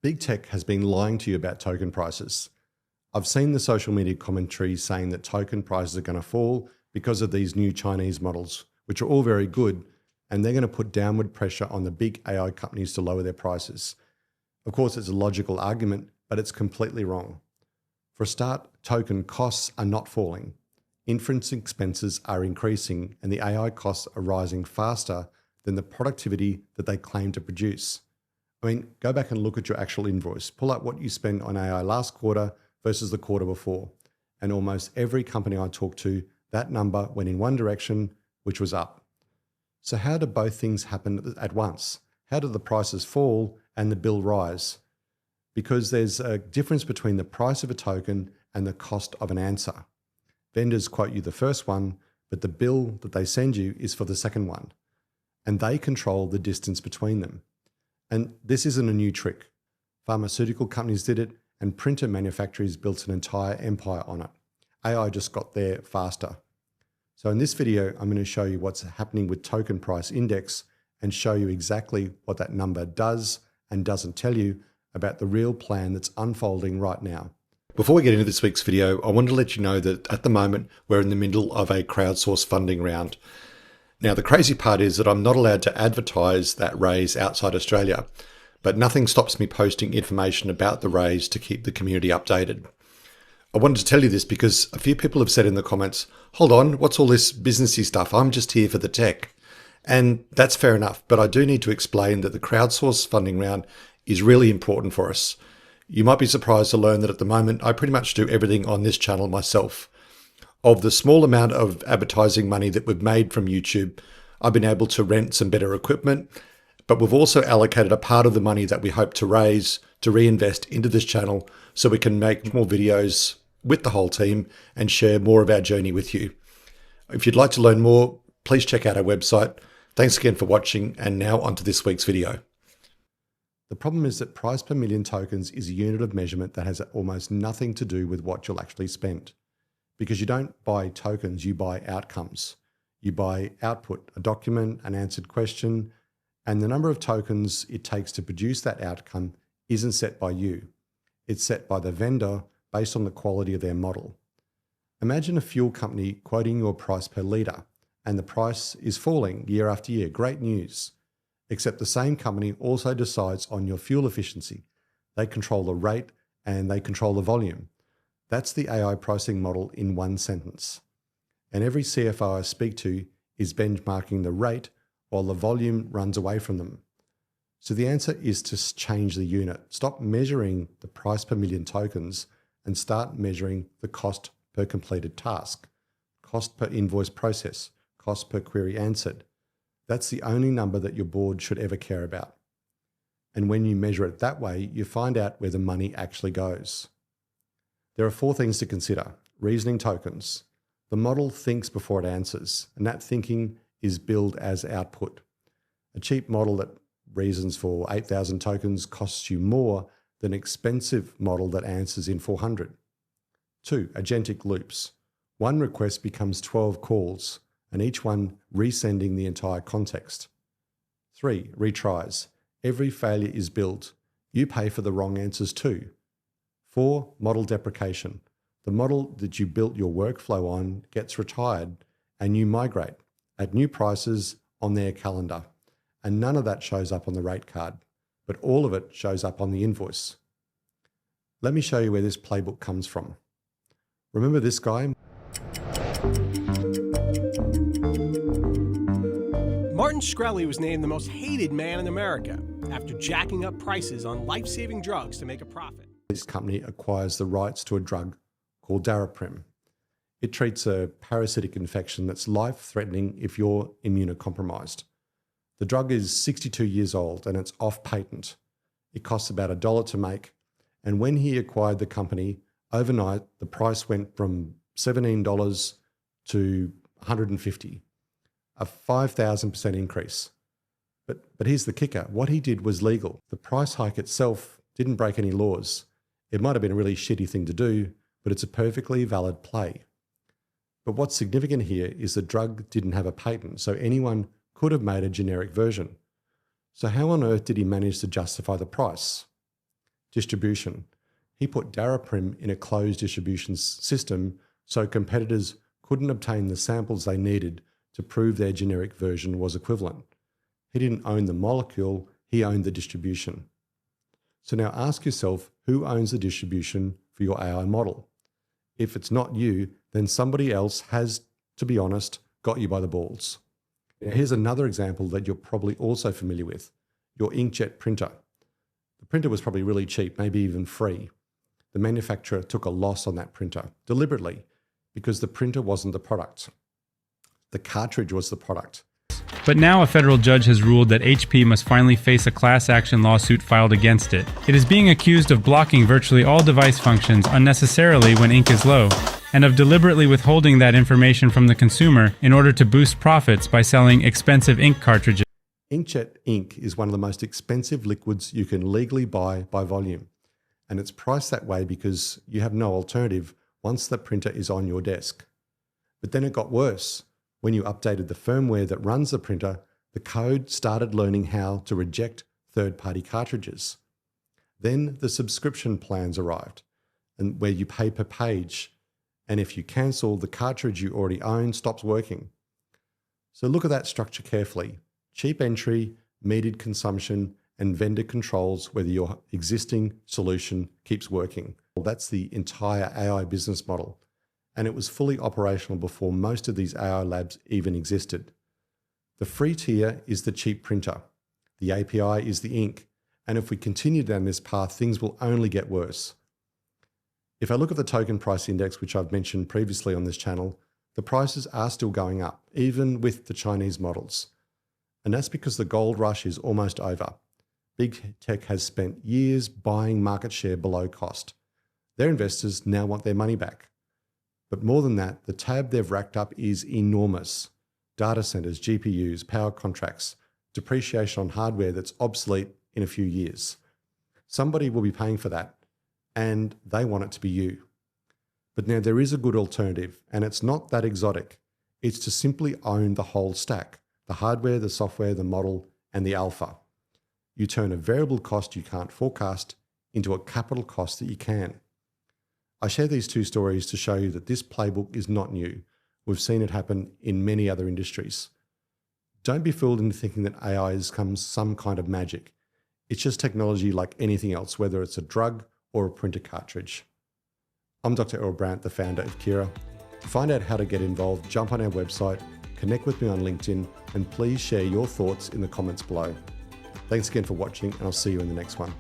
Big tech has been lying to you about token prices. I've seen the social media commentary saying that token prices are going to fall because of these new Chinese models, which are all very good, and they're going to put downward pressure on the big AI companies to lower their prices. Of course, it's a logical argument, but it's completely wrong. For a start, token costs are not falling. Inference expenses are increasing, and the AI costs are rising faster than the productivity that they claim to produce. I mean, go back and look at your actual invoice. Pull up what you spent on AI last quarter versus the quarter before. And almost every company I talked to, that number went in one direction, which was up. So how do both things happen at once? How do the prices fall and the bill rise? Because there's a difference between the price of a token and the cost of an answer. Vendors quote you the first one, but the bill that they send you is for the second one. And they control the distance between them. And this isn't a new trick. Pharmaceutical companies did it, and printer manufacturers built an entire empire on it. AI just got there faster. So in this video, I'm going to show you what's happening with token price index and show you exactly what that number does and doesn't tell you about the real plan that's unfolding right now. Before we get into this week's video, I wanted to let you know that at the moment, we're in the middle of a crowdsource funding round. Now, the crazy part is that I'm not allowed to advertise that raise outside Australia, but nothing stops me posting information about the raise to keep the community updated. I wanted to tell you this because a few people have said in the comments, hold on, what's all this businessy stuff? I'm just here for the tech. And that's fair enough, but I do need to explain that the crowdsource funding round is really important for us. You might be surprised to learn that at the moment, I pretty much do everything on this channel myself. Of the small amount of advertising money that we've made from YouTube, I've been able to rent some better equipment, but we've also allocated a part of the money that we hope to raise to reinvest into this channel so we can make more videos with the whole team and share more of our journey with you. If you'd like to learn more, please check out our website. Thanks again for watching, and now on to this week's video. The problem is that price per million tokens is a unit of measurement that has almost nothing to do with what you'll actually spend. Because you don't buy tokens, you buy outcomes. You buy output, a document, an answered question, and the number of tokens it takes to produce that outcome isn't set by you. It's set by the vendor based on the quality of their model. Imagine a fuel company quoting your price per litre, and the price is falling year after year. Great news. Except the same company also decides on your fuel efficiency. They control the rate and they control the volume. That's the AI pricing model in one sentence. And every CFO I speak to is benchmarking the rate while the volume runs away from them. So the answer is to change the unit. Stop measuring the price per million tokens and start measuring the cost per completed task, cost per invoice process, cost per query answered. That's the only number that your board should ever care about. And when you measure it that way, you find out where the money actually goes. There are 4 things to consider. Reasoning tokens. The model thinks before it answers, and that thinking is billed as output. A cheap model that reasons for 8,000 tokens costs you more than an expensive model that answers in 400. 2, agentic loops. One request becomes 12 calls, and each one resending the entire context. 3, retries. Every failure is billed. You pay for the wrong answers too. 4, model deprecation. The model that you built your workflow on gets retired and you migrate at new prices on their calendar. And none of that shows up on the rate card, but all of it shows up on the invoice. Let me show you where this playbook comes from. Remember this guy? Martin Shkreli was named the most hated man in America after jacking up prices on life-saving drugs to make a profit. This company acquires the rights to a drug called Daraprim. It treats a parasitic infection that's life-threatening if you're immunocompromised. The drug is 62 years old and it's off patent. It costs about $1 to make. And when he acquired the company, overnight, the price went from $17 to $150, a 5,000% increase. But here's the kicker. What he did was legal. The price hike itself didn't break any laws. It might have been a really shitty thing to do, but it's a perfectly valid play. But what's significant here is the drug didn't have a patent, so anyone could have made a generic version. So how on earth did he manage to justify the price? distribution. He put Daraprim in a closed distribution system so competitors couldn't obtain the samples they needed to prove their generic version was equivalent. He didn't own the molecule, he owned the distribution. So now ask yourself, who owns the distribution for your AI model? If it's not you, then somebody else has, to be honest, got you by the balls. Now, here's another example that you're probably also familiar with, your inkjet printer. The printer was probably really cheap, maybe even free. The manufacturer took a loss on that printer deliberately because the printer wasn't the product. The cartridge was the product. But now a federal judge has ruled that HP must finally face a class action lawsuit filed against it. It is being accused of blocking virtually all device functions unnecessarily when ink is low, and of deliberately withholding that information from the consumer in order to boost profits by selling expensive ink cartridges. Inkjet ink is one of the most expensive liquids you can legally buy by volume, and it's priced that way because you have no alternative once the printer is on your desk. But then it got worse. When you updated the firmware that runs the printer, the code started learning how to reject third-party cartridges. Then the subscription plans arrived, and where you pay per page, and if you cancel, the cartridge you already own stops working. So look at that structure carefully. Cheap entry, metered consumption, and vendor controls whether your existing solution keeps working. Well, that's the entire AI business model. And it was fully operational before most of these AI labs even existed. The free tier is the cheap printer. The API is the ink. And if we continue down this path, things will only get worse. If I look at the token price index, which I've mentioned previously on this channel, the prices are still going up, even with the Chinese models. And that's because the gold rush is almost over. Big tech has spent years buying market share below cost. Their investors now want their money back. But more than that, the tab they've racked up is enormous. Data centers, GPUs, power contracts, depreciation on hardware that's obsolete in a few years. Somebody will be paying for that, and they want it to be you. But now there is a good alternative, and it's not that exotic. It's to simply own the whole stack, the hardware, the software, the model, and the alpha. You turn a variable cost you can't forecast into a capital cost that you can. I share these two stories to show you that this playbook is not new. We've seen it happen in many other industries. Don't be fooled into thinking that AI has come some kind of magic. It's just technology like anything else, whether it's a drug or a printer cartridge. I'm Dr. Earl Brandt, the founder of Kiraa. To find out how to get involved, jump on our website, connect with me on LinkedIn, and please share your thoughts in the comments below. Thanks again for watching, and I'll see you in the next one.